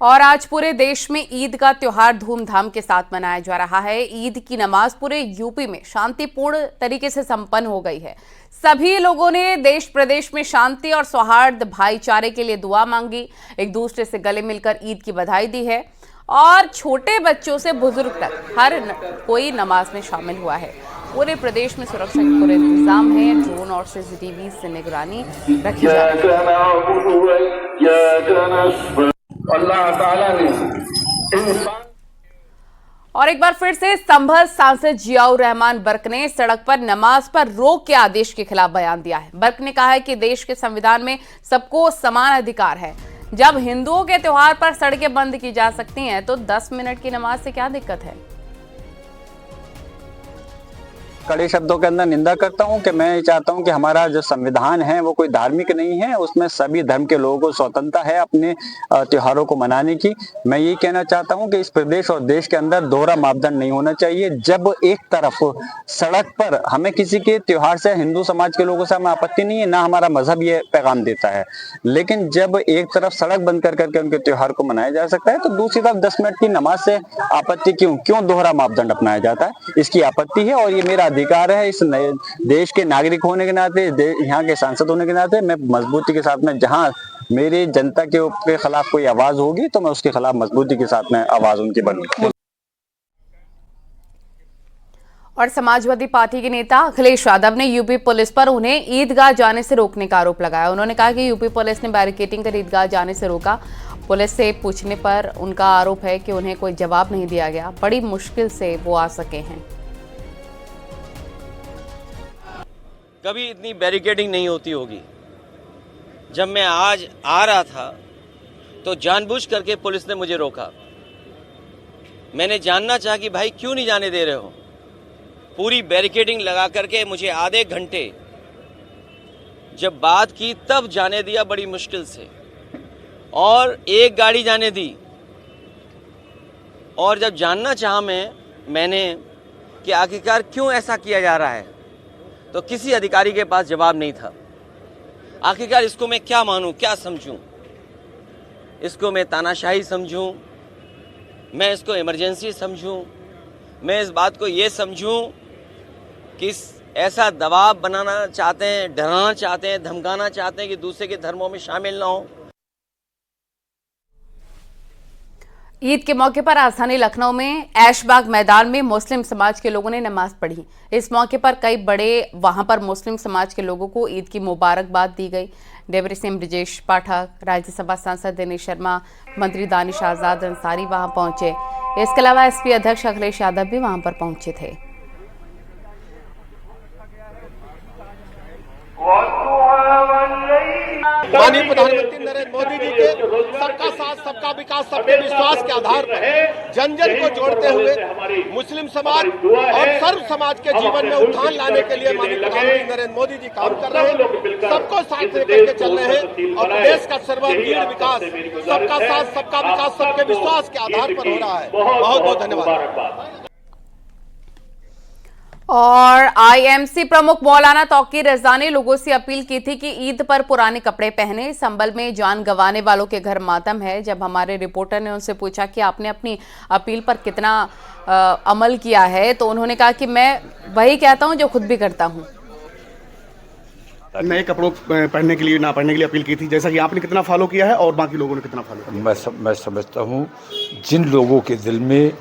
और आज पूरे देश में ईद का त्योहार धूमधाम के साथ मनाया जा रहा है। ईद की नमाज पूरे यूपी में शांतिपूर्ण तरीके से संपन्न हो गई है। सभी लोगों ने देश प्रदेश में शांति और सौहार्द भाईचारे के लिए दुआ मांगी, एक दूसरे से गले मिलकर ईद की बधाई दी है और छोटे बच्चों से बुजुर्ग तक हर कोई नमाज में शामिल हुआ है। पूरे प्रदेश में सुरक्षा के पूरे इंतजाम है। ड्रोन और सीसीटीवी से निगरानी रखी जा रही है। अल्लाह ताला ने और एक बार फिर से संभल सांसद जियाउर रहमान बर्क ने सड़क पर नमाज पर रोक के आदेश के खिलाफ बयान दिया है। बर्क ने कहा है कि देश के संविधान में सबको समान अधिकार है। जब हिंदुओं के त्योहार पर सड़कें बंद की जा सकती हैं तो 10 मिनट की नमाज से क्या दिक्कत है। कड़े शब्दों के अंदर निंदा करता हूं कि मैं चाहता हूं कि हमारा जो संविधान है वो कोई धार्मिक नहीं है, उसमें सभी धर्म के लोगों को स्वतंत्रता है अपने त्योहारों को मनाने की। मैं ये कहना चाहता हूं कि इस प्रदेश और देश के अंदर दोहरा मापदंड नहीं होना चाहिए। जब एक तरफ सड़क पर हमें किसी के त्योहार से हिंदू समाज के लोगों से हमें आपत्ति नहीं है, ना हमारा मजहब ये पैगाम देता है, लेकिन जब एक तरफ सड़क बंद कर करके उनके त्योहार को मनाया जा सकता है तो दूसरी तरफ 10 मिनट की नमाज से आपत्ति क्यों दोहरा मापदंड अपनाया जाता है। इसकी आपत्ति है और ये मेरा अधिकार है। इस नए देश के नागरिक होने के नाते, यहाँ के सांसद होने के नाते मैं मजबूती के साथ में जहाँ मेरी जनता के खिलाफ कोई आवाज होगी तो मैं उसके खिलाफ मजबूती के साथ में आवाज उनकी बनूंगा। और समाजवादी पार्टी के नेता अखिलेश यादव ने यूपी पुलिस पर उन्हें ईदगाह जाने से रोकने का आरोप लगाया। उन्होंने कहा कि यूपी पुलिस ने बैरिकेडिंग कर ईदगाह जाने से रोका। पुलिस से पूछने पर उनका आरोप है कि उन्हें कोई जवाब नहीं दिया गया, बड़ी मुश्किल से वो आ सके हैं। कभी इतनी बैरिकेडिंग नहीं होती होगी। जब मैं आज आ रहा था तो जानबूझ करके पुलिस ने मुझे रोका। मैंने जानना चाहा कि भाई क्यों नहीं जाने दे रहे हो। पूरी बैरिकेडिंग लगा करके मुझे आधे घंटे जब बात की तब जाने दिया, बड़ी मुश्किल से, और एक गाड़ी जाने दी। और जब जानना चाहा मैंने कि आखिरकार क्यों ऐसा किया जा रहा है तो किसी अधिकारी के पास जवाब नहीं था। आखिरकार इसको मैं क्या मानूं, क्या समझूं? इसको मैं तानाशाही समझूं, मैं इसको इमरजेंसी समझूं, मैं इस बात को ये समझूं कि ऐसा दबाव बनाना चाहते हैं, डराना चाहते हैं, धमकाना चाहते हैं कि दूसरे के धर्मों में शामिल ना हो। ईद के मौके पर राजधानी लखनऊ में ऐशबाग मैदान में मुस्लिम समाज के लोगों ने नमाज पढ़ी। इस मौके पर कई बड़े वहां पर मुस्लिम समाज के लोगों को ईद की मुबारकबाद दी गई। डेप्टी सीएम ब्रजेश पाठक, राज्यसभा सांसद दिनेश शर्मा, मंत्री दानिश आजाद अंसारी वहां पहुंचे। इसके अलावा एसपी अध्यक्ष अखिलेश यादव भी वहां पर पहुंचे थे। माननीय प्रधानमंत्री नरेंद्र मोदी जी के सबका साथ सबका विकास सबके विश्वास के आधार पर जन जन को जोड़ते हुए मुस्लिम समाज और सर्व समाज के जीवन में उत्थान लाने के लिए माननीय प्रधानमंत्री नरेंद्र मोदी जी काम कर रहे हैं। सबको साथ लेकर के चल रहे हैं और देश का सर्वांगीण विकास सबका साथ सबका विकास सबके विश्वास के आधार पर हो रहा है। बहुत बहुत धन्यवाद। और आईएमसी प्रमुख मौलाना तौकीर रजा ने लोगों से अपील की थी कि ईद पर पुराने कपड़े पहने। संभल में जान गंवाने वालों के घर मातम है। जब हमारे रिपोर्टर ने उनसे पूछा कि आपने अपनी अपील पर कितना अमल किया है तो उन्होंने कहा कि मैं वही कहता हूं जो खुद भी करता हूं। नए कपड़ों पहनने के लिए, ना पहनने के लिए अपील की थी, जैसा कि आपने कितना फॉलो किया है और बाकी लोगों ने कितना फॉलो किया? मैं समझता हूँ जिन लोगों के दिल में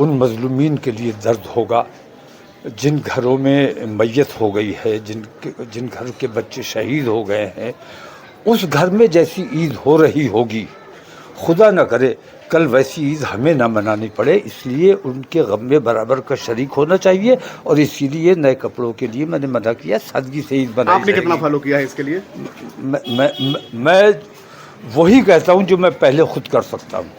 उन मजलूमीन के लिए दर्द होगा, जिन घरों में मैयत हो गई है, जिन घर के बच्चे शहीद हो गए हैं, उस घर में जैसी ईद हो रही होगी, खुदा न करे कल वैसी ईद हमें ना मनानी पड़े, इसलिए उनके गम में बराबर का शरीक होना चाहिए। और इसीलिए नए कपड़ों के लिए मैंने मना किया। सादगी से ईद मनाई। आपने कितना फॉलो किया है इसके लिए? मैं वही कहता हूँ जो मैं पहले खुद कर सकता हूँ।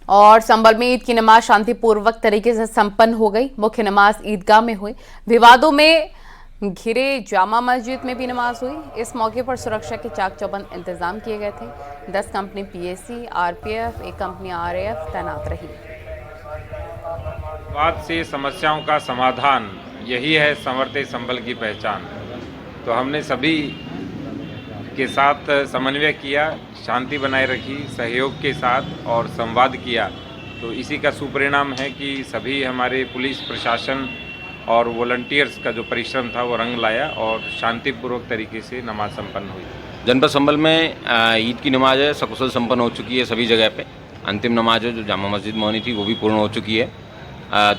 और संभल में ईद की नमाज शांतिपूर्वक तरीके से संपन्न हो गई। मुख्य नमाज ईदगाह में हुई। विवादों में घिरे जामा मस्जिद में भी नमाज हुई। इस मौके पर सुरक्षा के चाक चौबंद इंतजाम किए गए थे। 10 कंपनी पीएसी, आरपीएफ, एक कंपनी आरएएफ तैनात रही। बात से समस्याओं का समाधान, यही है संवरते संभल की पहचान। तो हमने सभी के साथ समन्वय किया, शांति बनाए रखी, सहयोग के साथ और संवाद किया। तो इसी का सुपरिणाम है कि सभी हमारे पुलिस प्रशासन और वॉलंटियर्स का जो परिश्रम था वो रंग लाया और शांतिपूर्वक तरीके से नमाज संपन्न हुई। जनपद संभल में ईद की नमाज है सकुशल संपन्न हो चुकी है सभी जगह पे। अंतिम नमाज है जो जामा मस्जिद में होनी थी वो भी पूर्ण हो चुकी है।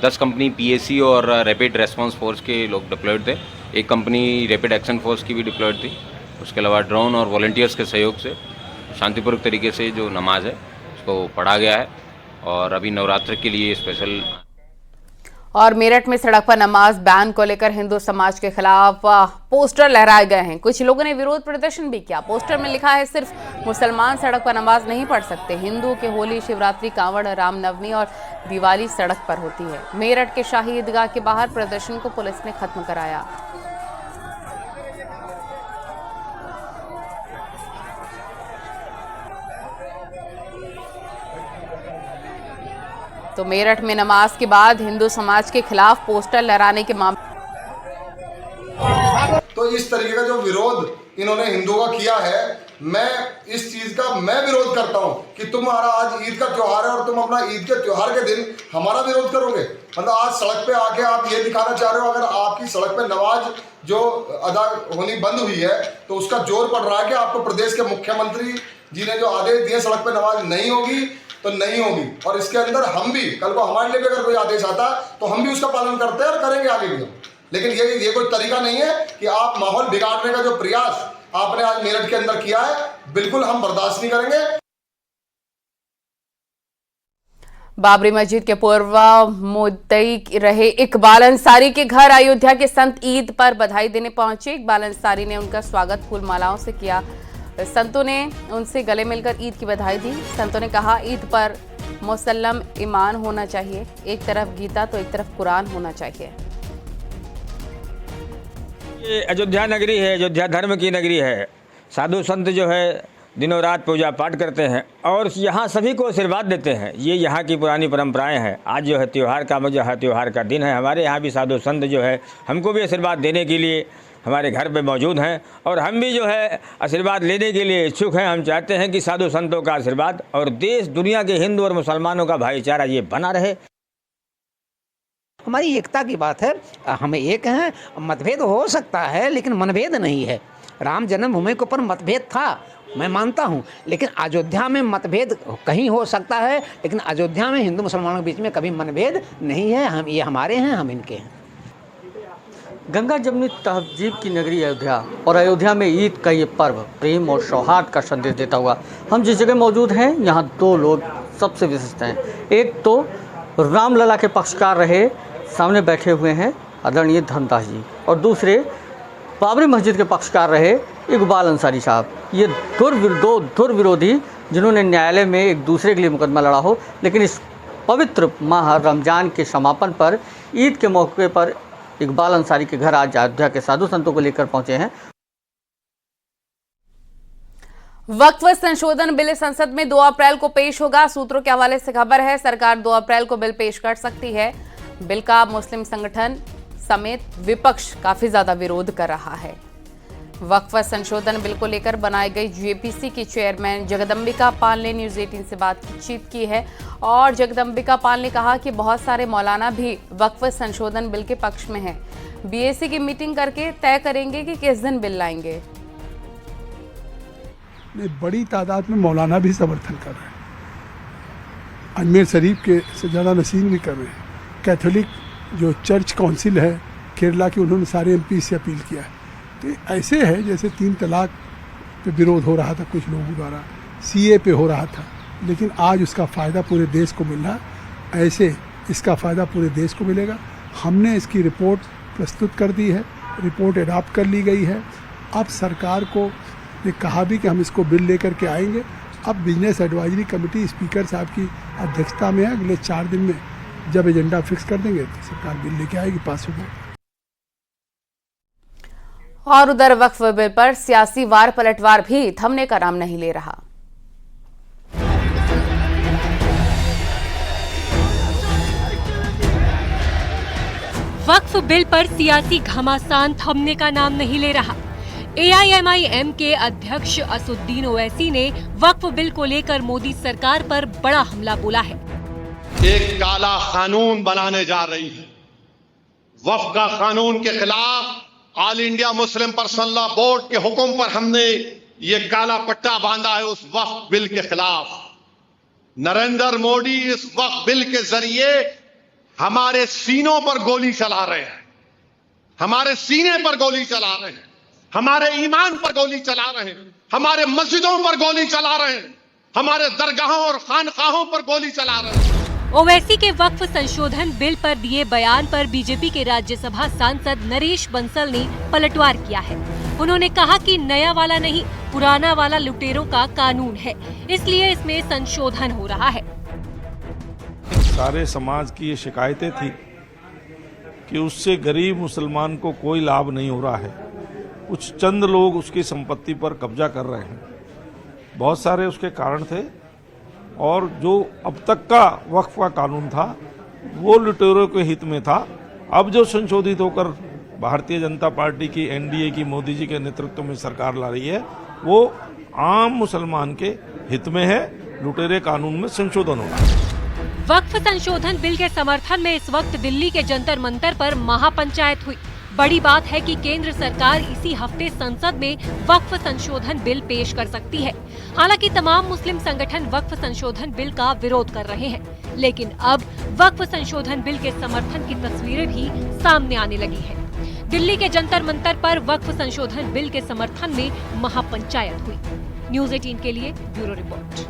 10 कंपनी पीएसी और रैपिड रेस्पॉन्स फोर्स के लोग डिप्लॉयड थे। एक कंपनी रैपिड एक्शन फोर्स की भी डिप्लॉयड थी। उसके अलावा ड्रोन और वॉलंटियर्स के सहयोग से शांतिपूर्वक तरीके से जो नमाज है उसको पढ़ा गया है और अभी नवरात्र के लिए स्पेशल। और मेरठ में सड़क पर नमाज बैन को लेकर हिंदू समाज के खिलाफ पोस्टर लहराए गए हैं। कुछ लोगों ने विरोध प्रदर्शन भी किया। पोस्टर में लिखा है सिर्फ मुसलमान सड़क पर नमाज नहीं पढ़ सकते, हिंदू के होली, शिवरात्रि, कांवड़, रामनवमी और दिवाली सड़क पर होती है। मेरठ के शाही ईदगाह के बाहर प्रदर्शन को पुलिस ने खत्म कराया। तो मेरठ में नमाज के बाद हिंदू समाज के खिलाफ पोस्टर लहराने के मामले। तो इस तरीके का जो विरोध इन्होंने हिंदुओं का किया है, मैं इस चीज का विरोध करता हूं कि तुम्हारा आज ईद का त्योहार है और तुम अपना ईद के त्योहार के दिन हमारा विरोध करोगे। मतलब आज सड़क पे आके आप ये दिखाना चाह रहे हो, अगर आपकी सड़क पे नमाज जो अदा होनी बंद हुई है तो उसका जोर पड़ रहा है कि आपको प्रदेश के मुख्यमंत्री जी ने जो आदेश दिए सड़क पे नमाज नहीं होगी तो नहीं होगी। और इसके अंदर हम भी कल को हमारे लिए भी अगर कोई आदेश आता तो हम भी उसका पालन करते हैं और करेंगे आगे भी हम। लेकिन ये कोई तरीका नहीं है कि आप माहौल बिगाड़ने का जो प्रयास आपने आज मेरठ के अंदर किया है, बिल्कुल हम बर्दाश्त नहीं करेंगे। बाबरी मस्जिद के पूर्व मुद्दई रहे इकबाल अंसारी के घर अयोध्या के संत ईद पर बधाई देने पहुंचे। इकबाल अंसारी ने उनका स्वागत फूल मालाओं से किया। संतों ने उनसे गले मिलकर ईद की बधाई दी। संतों ने कहा ईद पर मुसल्लम ईमान होना चाहिए, एक तरफ गीता तो एक तरफ कुरान होना चाहिए। ये अयोध्या नगरी है, अयोध्या धर्म की नगरी है। साधु संत जो है दिनों रात पूजा पाठ करते हैं और यहाँ सभी को आशीर्वाद देते हैं। ये यहाँ की पुरानी परंपराएं हैं। आज जो है त्योहार का दिन है। हमारे यहाँ भी साधु संत जो है हमको भी आशीर्वाद देने के लिए हमारे घर पे मौजूद हैं और हम भी जो है आशीर्वाद लेने के लिए इच्छुक हैं। हम चाहते हैं कि साधु संतों का आशीर्वाद और देश दुनिया के हिंदू और मुसलमानों का भाईचारा ये बना रहे। हमारी एकता की बात है, हम एक हैं। मतभेद हो सकता है लेकिन मनभेद नहीं है। राम जन्मभूमि के ऊपर मतभेद था, मैं मानता हूं, लेकिन अयोध्या में मतभेद कहीं हो सकता है, लेकिन अयोध्या में हिंदू मुसलमानों के बीच में कभी मनभेद नहीं है। हम ये हमारे हैं, हम इनके हैं। गंगा जमुनी तहजीब की नगरी अयोध्या और अयोध्या में ईद का ये पर्व प्रेम और सौहार्द का संदेश देता हुआ हम जिस जगह मौजूद हैं यहाँ दो लोग सबसे विशिष्ट हैं। एक तो रामलला के पक्षकार रहे सामने बैठे हुए हैं आदरणीय धर्मदास जी, और दूसरे बाबरी मस्जिद के पक्षकार रहे इकबाल अंसारी साहब। ये दो धुर विरोधी जिन्होंने न्यायालय में एक दूसरे के लिए मुकदमा लड़ा हो, लेकिन इस पवित्र माह रमज़ान के समापन पर ईद के मौके पर इकबाल अंसारी के घर आज अयोध्या के साधु संतों को लेकर पहुंचे हैं। वक्फ संशोधन बिल संसद में 2 अप्रैल को पेश होगा। सूत्रों के हवाले से खबर है सरकार 2 अप्रैल को बिल पेश कर सकती है। बिल का मुस्लिम संगठन समेत विपक्ष काफी ज्यादा विरोध कर रहा है। वक्फ संशोधन बिल को लेकर बनाई गई जेपीसी की चेयरमैन जगदम्बिका पाल ने न्यूज 18 से बातचीत की है और जगदम्बिका पाल ने कहा कि बहुत सारे मौलाना भी वक्फ संशोधन बिल के पक्ष में हैं। बीएसी की मीटिंग करके तय करेंगे कि किस दिन बिल लाएंगे। बड़ी तादाद में मौलाना भी समर्थन कर रहे हैं, अजमेर शरीफ के सजादा नसीम भी कर रहे हैं। कैथोलिक जो चर्च काउंसिल है केरला की, उन्होंने सारे एमपी से अपील किया है। तो ऐसे है जैसे 3 तलाक पे विरोध हो रहा था कुछ लोगों द्वारा, सीए पे हो रहा था, लेकिन आज उसका फ़ायदा पूरे देश को मिल रहा है। ऐसे इसका फ़ायदा पूरे देश को मिलेगा। हमने इसकी रिपोर्ट प्रस्तुत कर दी है, रिपोर्ट अडॉप्ट कर ली गई है। अब सरकार को ने कहा भी कि हम इसको बिल लेकर के आएंगे। अब बिजनेस एडवाइजरी कमेटी स्पीकर साहब की अध्यक्षता में है, अगले 4 दिन में जब एजेंडा फिक्स कर देंगे तो सरकार बिल लेके आएगी, पास होगा। और उधर वक्फ बिल पर सियासी वार पलटवार भी थमने का नाम नहीं ले रहा। वक्फ बिल पर सियासी घमासान थमने का नाम नहीं ले रहा। AIMIM के अध्यक्ष असुद्दीन ओवैसी ने वक्फ बिल को लेकर मोदी सरकार पर बड़ा हमला बोला है। एक काला कानून बनाने जा रही है। वक्फ का कानून के खिलाफ all India Muslim personal law board के हुक्म पर हमने ये काला पट्टा बांधा है उस वक्फ बिल के खिलाफ। नरेंद्र मोदी इस वक्फ बिल के जरिए हमारे सीनों पर गोली चला रहे हैं, हमारे सीने पर गोली चला रहे हैं, हमारे ईमान पर गोली चला रहे हैं, हमारे मस्जिदों पर गोली चला रहे हैं, हमारे दरगाहों और खानकाहों पर गोली चला रहे हैं। ओवैसी के वक्फ संशोधन बिल पर दिए बयान पर बीजेपी के राज्यसभा सांसद नरेश बंसल ने पलटवार किया है। उन्होंने कहा कि नया वाला नहीं, पुराना वाला लुटेरों का कानून है, इसलिए इसमें संशोधन हो रहा है। सारे समाज की ये शिकायतें थी कि उससे गरीब मुसलमान को कोई लाभ नहीं हो रहा है। कुछ चंद लोग उसकी संपत्ति पर कब्जा कर रहे हैं। बहुत सारे उसके कारण थे और जो अब तक का वक्फ का कानून था वो लुटेरों के हित में था। अब जो संशोधित होकर भारतीय जनता पार्टी की एनडीए की मोदी जी के नेतृत्व में सरकार ला रही है वो आम मुसलमान के हित में है। लुटेरे कानून में संशोधन होना है। वक्फ संशोधन बिल के समर्थन में इस वक्त दिल्ली के जंतर मंतर पर महापंचायत हुई। बड़ी बात है कि केंद्र सरकार इसी हफ्ते संसद में वक्फ संशोधन बिल पेश कर सकती है। हालांकि तमाम मुस्लिम संगठन वक्फ संशोधन बिल का विरोध कर रहे हैं, लेकिन अब वक्फ संशोधन बिल के समर्थन की तस्वीरें भी सामने आने लगी है। दिल्ली के जंतर मंतर पर वक्फ संशोधन बिल के समर्थन में महापंचायत हुई। न्यूज़ 18 के लिए ब्यूरो रिपोर्ट।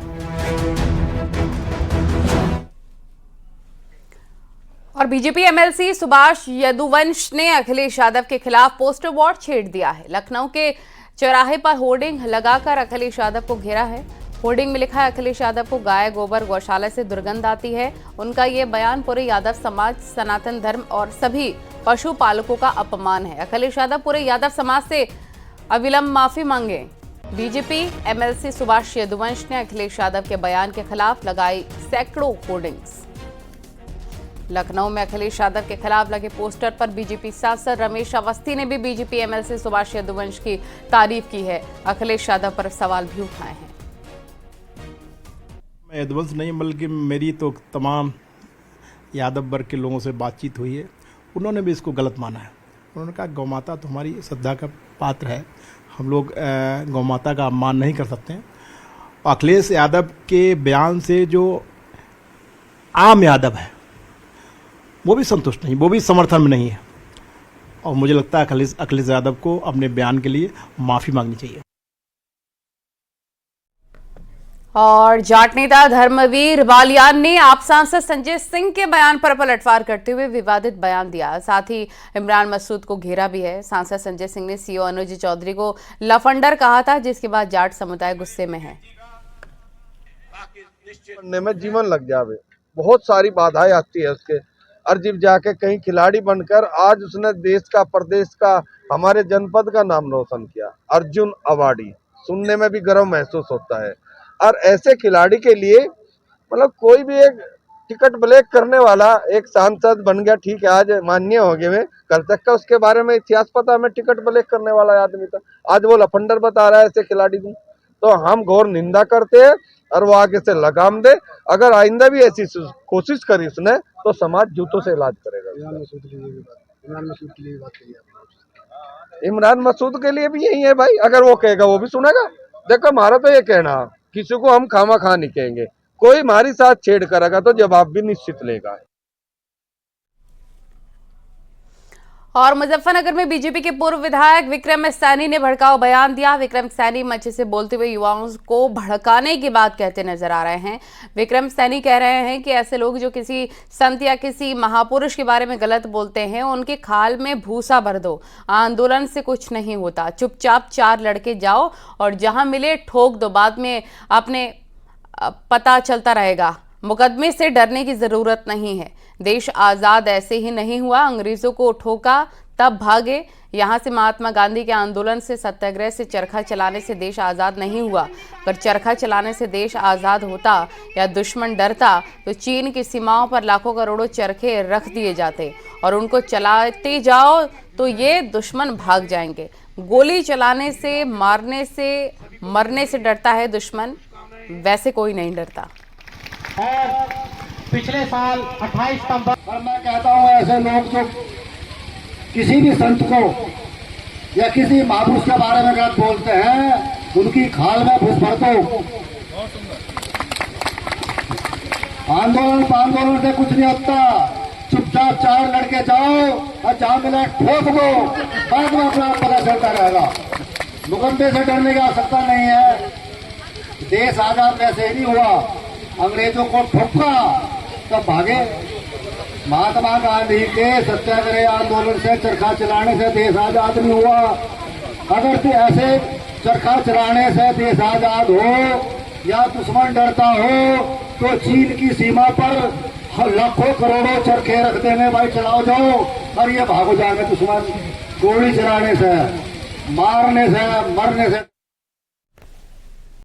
और बीजेपी एमएलसी सुभाष यदुवंश ने अखिलेश यादव के खिलाफ पोस्टर वॉर छेड़ दिया है। लखनऊ के चौराहे पर होर्डिंग लगाकर अखिलेश यादव को घेरा है। होर्डिंग में लिखा है, अखिलेश यादव को गाय गोबर गौशाला से दुर्गंध आती है। उनका ये बयान पूरे यादव समाज, सनातन धर्म और सभी पशुपालकों का अपमान है। अखिलेश यादव पूरे यादव समाज से अविलंब माफी मांगे। बीजेपी एमएलसी सुभाष यदुवंश ने अखिलेश यादव के बयान के खिलाफ लगाई सैकड़ों होर्डिंग्स। लखनऊ में अखिलेश यादव के खिलाफ लगे पोस्टर पर बीजेपी सांसद रमेश अवस्थी ने भी बीजेपी एमएलसी सुभाष यदुवंश की तारीफ की है। अखिलेश यादव पर सवाल भी उठाए हैं। मैं यदुवंश नहीं बल्कि मेरी तो तमाम यादव वर्ग के लोगों से बातचीत हुई है, उन्होंने भी इसको गलत माना है। उन्होंने कहा गौ माता तो हमारी श्रद्धा का पात्र है, हम लोग गौ माता का अपमान नहीं कर सकते हैं। अखिलेश यादव के बयान से जो आम यादव है वो भी संतुष्ट नहीं, वो भी समर्थन में नहीं है और मुझे लगता है अखिलेश यादव को अपने बयान के लिए माफ़ी मांगनी चाहिए। और जाट नेता धर्मवीर बालियान ने आप सांसद संजय सिंह के बयान पर पलटवार करते हुए विवादित बयान दिया। साथ ही इमरान मसूद को घेरा भी है। सांसद संजय सिंह ने सीओ अनुज चौधरी को लफंडर कहा था, जिसके बाद जाट समुदाय गुस्से में है। में जीवन लग जावे, बहुत सारी बाधाएं आती है उसके, और जब जाके कहीं खिलाड़ी बनकर आज उसने देश का, प्रदेश का, हमारे जनपद का नाम रोशन किया। अर्जुन अवार्डी, सुनने में भी गर्व महसूस होता है। और ऐसे खिलाड़ी के लिए मतलब कोई भी एक टिकट ब्लैक करने वाला एक सांसद बन गया, ठीक है, आज मान्य हो गए। में कल तक का उसके बारे में इतिहास पता, हमें टिकट ब्लैक करने वाला आदमी था, आज वो लफंडर बता रहा है ऐसे खिलाड़ी को। तो हम घोर निंदा करते हैं और वो आगे से लगाम दे। अगर आइंदा भी ऐसी कोशिश करी उसने तो समाज जूतों से इलाज करेगा। इमरान मसूद के लिए भी यही है भाई, अगर वो कहेगा वो भी सुनेगा। देखो हमारा तो ये कहना, किसी को हम खामा खा नहीं कहेंगे, कोई हमारी साथ छेड़ करेगा तो जवाब भी निश्चित लेगा। और मुजफ्फरनगर में बीजेपी के पूर्व विधायक विक्रम सैनी ने भड़काऊ बयान दिया। विक्रम सैनी मंच से बोलते हुए युवाओं को भड़काने की बात कहते नजर आ रहे हैं। विक्रम सैनी कह रहे हैं कि ऐसे लोग जो किसी संत या किसी महापुरुष के बारे में गलत बोलते हैं उनके खाल में भूसा भर दो, आंदोलन से कुछ नहीं होता, चुपचाप 4 लड़के जाओ और जहां मिले ठोक दो, बाद में अपने पता चलता रहेगा। मुकदमे से डरने की जरूरत नहीं है। देश आज़ाद ऐसे ही नहीं हुआ, अंग्रेजों को ठोका तब भागे। यहाँ से महात्मा गांधी के आंदोलन से, सत्याग्रह से, चरखा चलाने से देश आज़ाद नहीं हुआ। अगर चरखा चलाने से देश आज़ाद होता या दुश्मन डरता तो चीन की सीमाओं पर लाखों करोड़ों चरखे रख दिए जाते और उनको चलाते जाओ तो ये दुश्मन भाग जाएंगे। गोली चलाने से, मारने से, मरने से डरता है दुश्मन, वैसे कोई नहीं डरता। पिछले साल 28 सितंबर पर मैं कहता हूँ ऐसे लोग जो किसी भी संत को या किसी महापुरुष के बारे में गलत बोलते हैं, उनकी खाल में घुस भर दो। आंदोलन से कुछ नहीं होता, चुपचाप 4 लड़के जाओ और जहां मिले ठोक दो, बाद में अपना पता चलता रहेगा। मुकदमे से डरने की आवश्यकता नहीं है। देश आजाद वैसे ही नहीं हुआ, अंग्रेजों को ठोका तब भागे। महात्मा गांधी के सत्याग्रह आंदोलन से, चरखा चलाने से देश आजाद नहीं हुआ। अगर ऐसे चरखा चलाने से देश आजाद हो या दुश्मन डरता हो तो चीन की सीमा पर लाखों करोड़ों चरखे रख देंगे, भाई चलाओ जाओ, और ये भागो जाएंगे दुश्मन। गोली चलाने से, मारने से, मरने से